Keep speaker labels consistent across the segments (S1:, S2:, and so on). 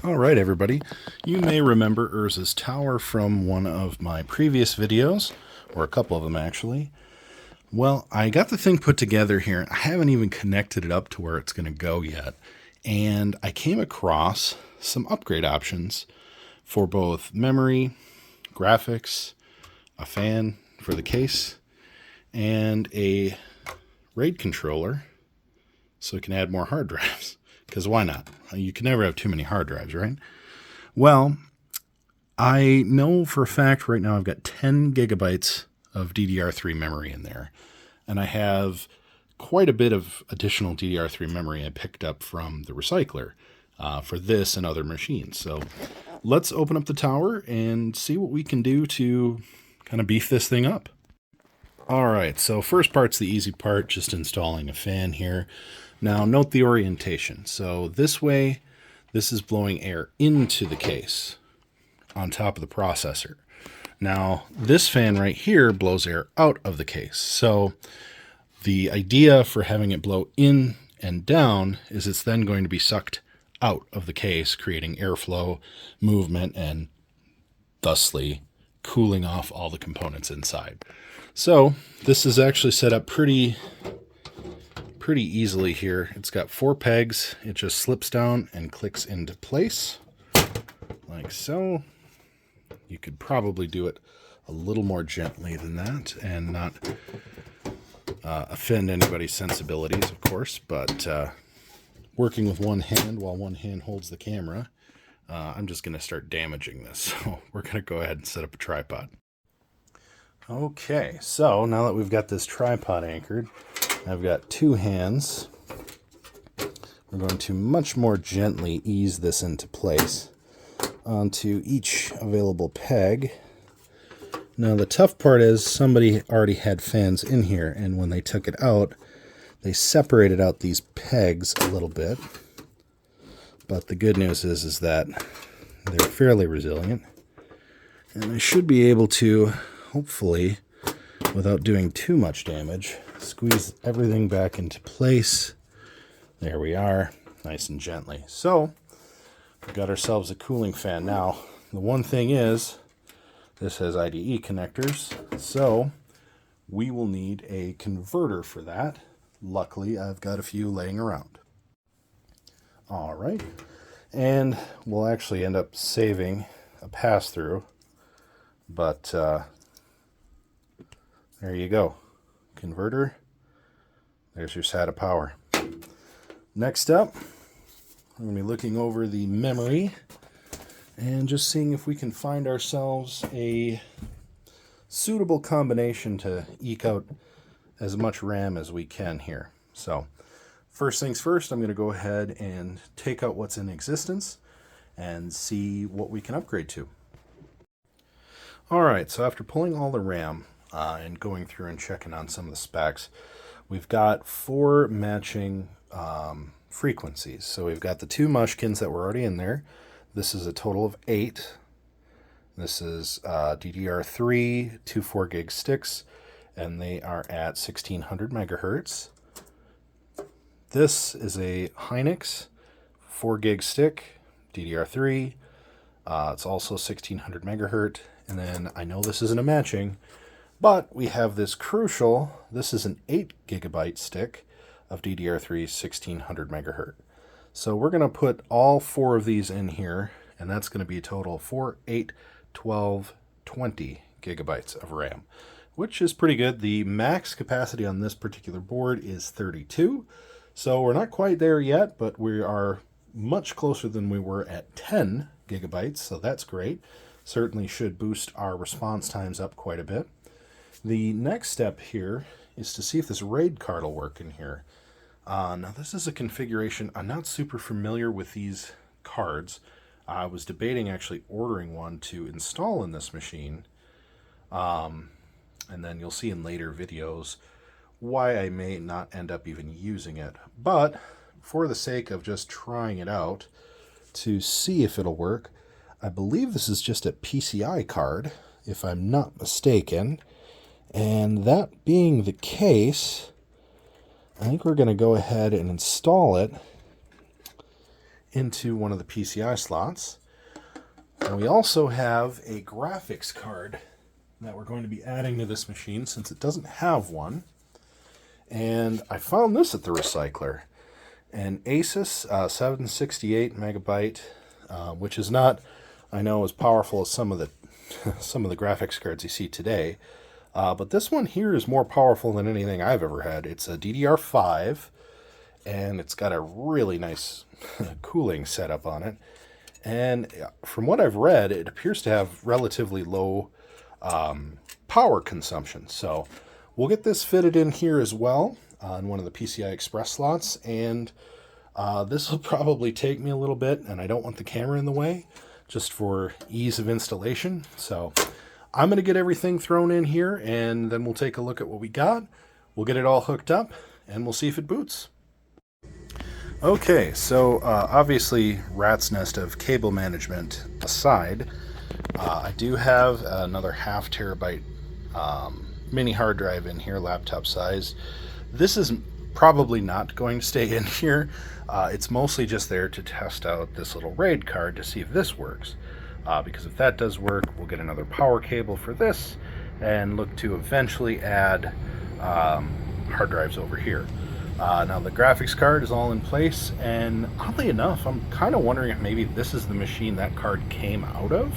S1: All right, everybody. You may remember Urza's tower from one of my previous videos, or a couple of them actually. Well, I got the thing put together here. I haven't even connected it up to where it's going to go yet. And I came across some upgrade options for both memory, graphics, a fan for the case, and a RAID controller so it can add more hard drives. Because why not? You can never have too many hard drives, right? Well, I know for a fact right now I've got 10 gigabytes of DDR3 memory in there. And I have quite a bit of additional DDR3 memory I picked up from the recycler for this and other machines. So let's open up the tower and see what we can do to kind of beef this thing up. All right, so first part's the easy part, just installing a fan here. Now note the orientation. So this way, this is blowing air into the case on top of the processor. Now this fan right here blows air out of the case. So the idea for having it blow in and down is it's then going to be sucked out of the case, creating airflow, movement, and thusly cooling off all the components inside. So this is actually set up pretty easily here. It's got 4 pegs. It just slips down and clicks into place like so. You could probably do it a little more gently than that and not offend anybody's sensibilities, of course, but working with one hand while one hand holds the camera, I'm just going to start damaging this. So we're going to go ahead and set up a tripod. Okay, so now that we've got this tripod anchored, I've got 2 hands. We're going to much more gently ease this into place onto each available peg. Now the tough part is somebody already had fans in here, and when they took it out, they separated out these pegs a little bit. But the good news is that they're fairly resilient, and I should be able to, hopefully, without doing too much damage, squeeze everything back into place. There we are, nice and gently. So we've got ourselves a cooling fan. Now, the one thing is, this has IDE connectors, so we will need a converter for that. Luckily, I've got a few laying around. All right, and we'll actually end up saving a pass-through, but there you go. Converter. There's your SATA power. Next up, I'm going to be looking over the memory and just seeing if we can find ourselves a suitable combination to eke out as much RAM as we can here. So first things first, I'm going to go ahead and take out what's in existence and see what we can upgrade to. All right, so after pulling all the RAM and going through and checking on some of the specs, we've got 4 matching frequencies. So we've got the 2 Mushkins that were already in there. This is a total of 8. This is DDR3, 2 4 gig sticks, and they are at 1600 megahertz. This is a Hynix 4 gig stick, DDR3. It's also 1600 megahertz. And then I know this isn't a matching, but we have this crucial, this is an 8 gigabyte stick of DDR3 1600 megahertz. So we're going to put all 4 of these in here, and that's going to be a total of 4, 8, 12, 20 gigabytes of RAM, which is pretty good. The max capacity on this particular board is 32, so we're not quite there yet, but we are much closer than we were at 10 gigabytes, so that's great. Certainly should boost our response times up quite a bit. The next step here is to see if this RAID card will work in here. Now this is a configuration, I'm not super familiar with these cards. I was debating actually ordering one to install in this machine. And then you'll see in later videos why I may not end up even using it. But for the sake of just trying it out to see if it'll work, I believe this is just a PCI card, if I'm not mistaken. And that being the case, I think we're going to go ahead and install it into one of the PCI slots. And we also have a graphics card that we're going to be adding to this machine since it doesn't have one. And I found this at the recycler. An Asus 768 megabyte, which is not, I know, as powerful as some of the graphics cards you see today. But this one here is more powerful than anything I've ever had. It's a DDR5, and it's got a really nice cooling setup on it. And from what I've read, it appears to have relatively low power consumption. So we'll get this fitted in here as well on one of the PCI Express slots. And this will probably take me a little bit, and I don't want the camera in the way, just for ease of installation. So I'm going to get everything thrown in here, and then we'll take a look at what we got. We'll get it all hooked up, and we'll see if it boots. Okay, so obviously rat's nest of cable management aside, I do have another 0.5 terabyte mini hard drive in here, laptop size. This is probably not going to stay in here. It's mostly just there to test out this little RAID card to see if this works. Because if that does work, we'll get another power cable for this and look to eventually add hard drives over here. Now the graphics card is all in place, and oddly enough, I'm kind of wondering if maybe this is the machine that card came out of,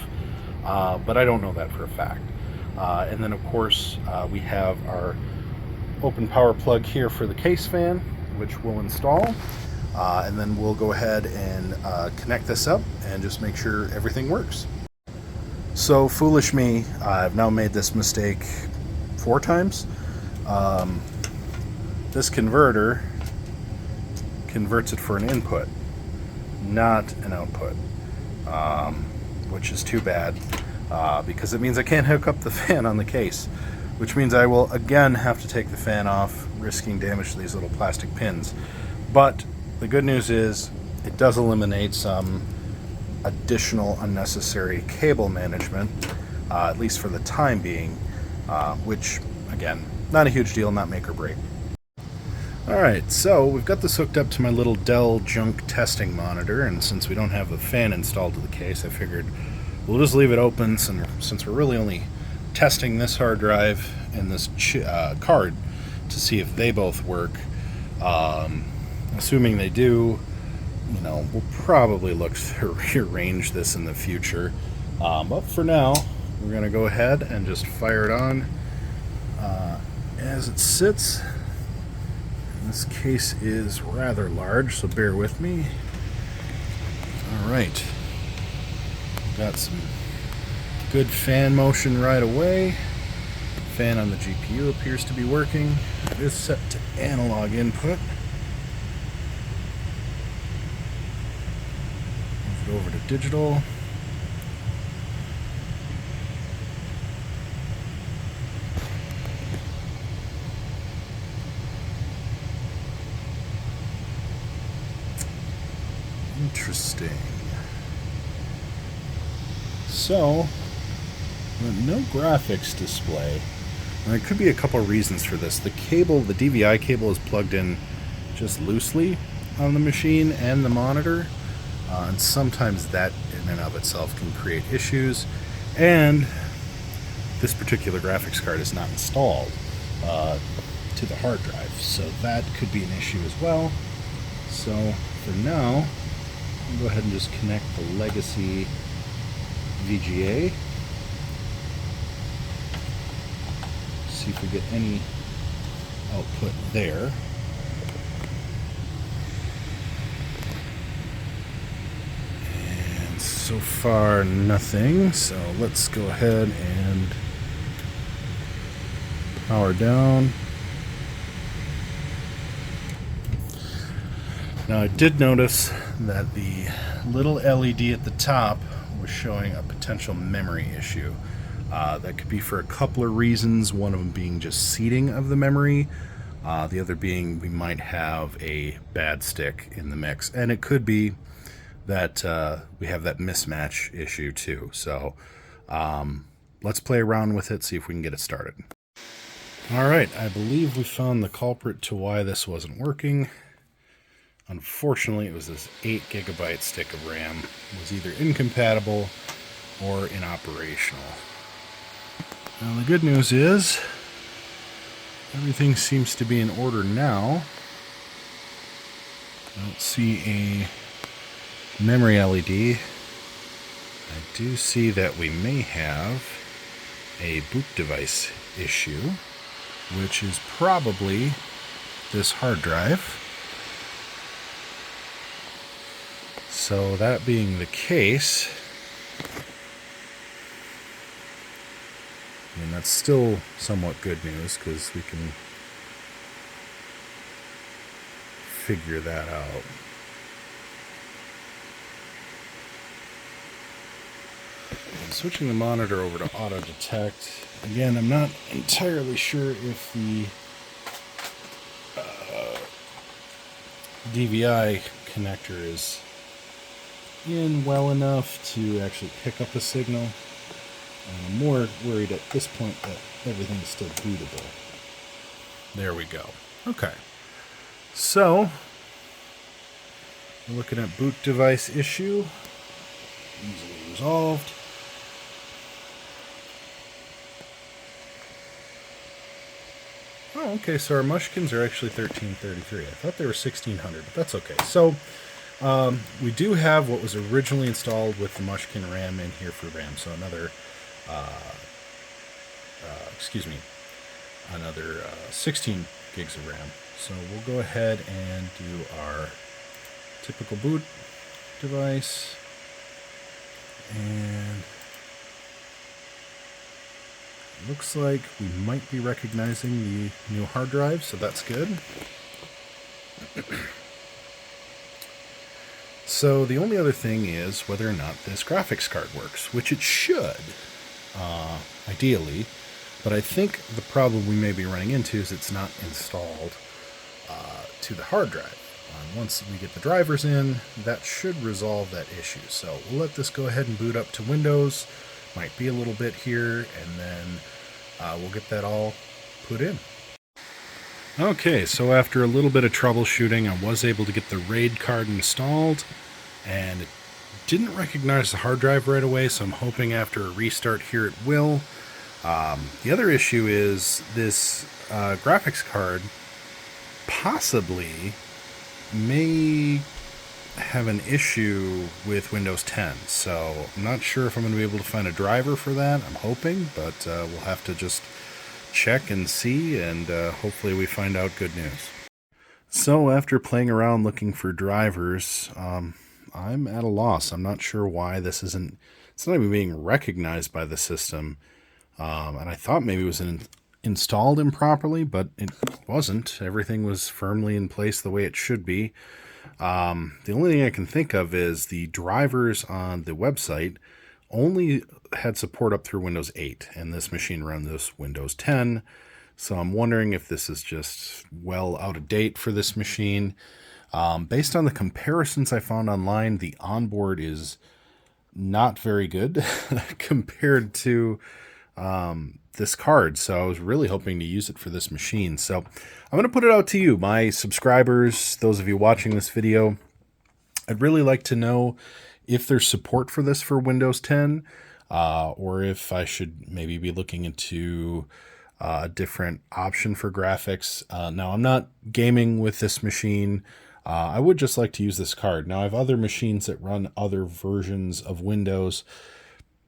S1: but I don't know that for a fact. And then of course we have our open power plug here for the case fan, which we'll install, and then we'll go ahead and connect this up and just make sure everything works. So foolish me, I've now made this mistake 4 times. This converter converts it for an input, not an output, which is too bad, because it means I can't hook up the fan on the case, which means I will again have to take the fan off, risking damage to these little plastic pins. But the good news is it does eliminate some additional unnecessary cable management, at least for the time being, which, again, not a huge deal, not make or break. Alright, so we've got this hooked up to my little Dell junk testing monitor, and since we don't have the fan installed to the case, I figured we'll just leave it open since we're really only testing this hard drive and this card to see if they both work. Assuming they do, you know, we'll probably look to rearrange this in the future. But for now, we're going to go ahead and just fire it on as it sits. This case is rather large, so bear with me. Alright. Got some good fan motion right away. Fan on the GPU appears to be working. It is set to analog input. Move it over to digital. Interesting. So, no graphics display. And there could be a couple of reasons for this. The cable, the DVI cable, is plugged in just loosely on the machine and the monitor. And sometimes that in and of itself can create issues. And this particular graphics card is not installed to the hard drive. So that could be an issue as well. So for now, I'll go ahead and just connect the legacy VGA. See if we get any output there. And so far nothing, so let's go ahead and power down. Now I did notice that the little LED at the top was showing a potential memory issue. That could be for a couple of reasons, one of them being just seating of the memory, the other being we might have a bad stick in the mix, and it could be that we have that mismatch issue too. So let's play around with it, see if we can get it started. Alright, I believe we found the culprit to why this wasn't working. Unfortunately, it was this 8 gigabyte stick of RAM. It was either incompatible or inoperational. Now, the good news is everything seems to be in order now. I don't see a memory LED. I do see that we may have a boot device issue, which is probably this hard drive. So that being the case, I mean, that's still somewhat good news because we can figure that out. And switching the monitor over to auto detect. Again, I'm not entirely sure if the DVI connector is in well enough to actually pick up a signal. And I'm more worried at this point that everything is still bootable. There we go. Okay. So, we're looking at boot device issue. Easily resolved. Oh, okay, so our mushkins are actually 1333. I thought they were 1600, but that's okay. So, we do have what was originally installed with the mushkin RAM in here for RAM. So another, another 16 gigs of RAM. So we'll go ahead and do our typical boot device. And looks like we might be recognizing the new hard drive, so that's good. So the only other thing is whether or not this graphics card works, which it should, ideally. But I think the problem we may be running into is it's not installed to the hard drive. Once we get the drivers in, that should resolve that issue. So we'll let this go ahead and boot up to Windows. Might be a little bit here, and then we'll get that all put in. Okay, so after a little bit of troubleshooting, I was able to get the RAID card installed, and it didn't recognize the hard drive right away, so I'm hoping after a restart here it will. The other issue is this graphics card possibly may have an issue with Windows 10, so I'm not sure if I'm going to be able to find a driver for that. I'm hoping, but we'll have to just check and see, and hopefully we find out good news. So after playing around looking for drivers, I'm at a loss. I'm not sure why it's not even being recognized by the system. And I thought maybe it was installed improperly, but it wasn't. Everything was firmly in place the way it should be. The only thing I can think of is the drivers on the website only had support up through Windows 8, and this machine runs Windows 10. So I'm wondering if this is just well out of date for this machine. Based on the comparisons I found online, the onboard is not very good compared to this card. So I was really hoping to use it for this machine. So I'm going to put it out to you, my subscribers, those of you watching this video. I'd really like to know if there's support for this for Windows 10, or if I should maybe be looking into a different option for graphics. Now, I'm not gaming with this machine. I would just like to use this card. Now, I have other machines that run other versions of Windows,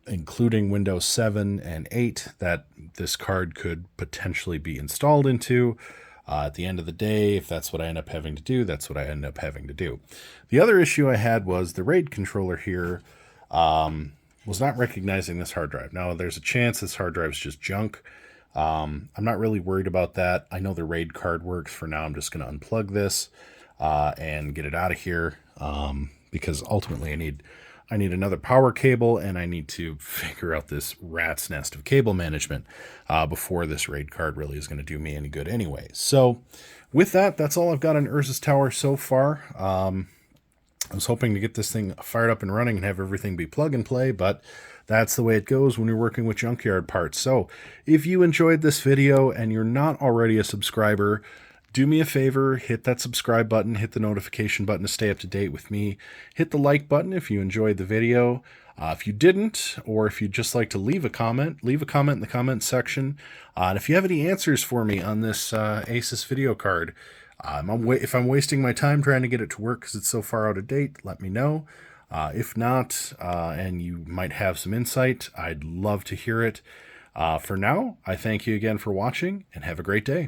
S1: including Windows 7 and 8, that this card could potentially be installed into. At the end of the day, if that's what I end up having to do, that's what I end up having to do. The other issue I had was the RAID controller here was not recognizing this hard drive. Now, there's a chance this hard drive is just junk. I'm not really worried about that. I know the RAID card works. For now, I'm just going to unplug this and get it out of here, because ultimately I need another power cable, and I need to figure out this rat's nest of cable management before this RAID card really is going to do me any good anyway. So with that, that's all I've got on Urza's Tower so far. I was hoping to get this thing fired up and running and have everything be plug and play, but that's the way it goes when you're working with junkyard parts. So if you enjoyed this video and you're not already a subscriber, Do me a favor, hit that subscribe button, hit the notification button to stay up to date with me. Hit the like button if you enjoyed the video. If you didn't, or if you'd just like to leave a comment in the comment section. And if you have any answers for me on this Asus video card, if I'm wasting my time trying to get it to work because it's so far out of date, let me know. If not, and you might have some insight, I'd love to hear it. For now, I thank you again for watching, and have a great day.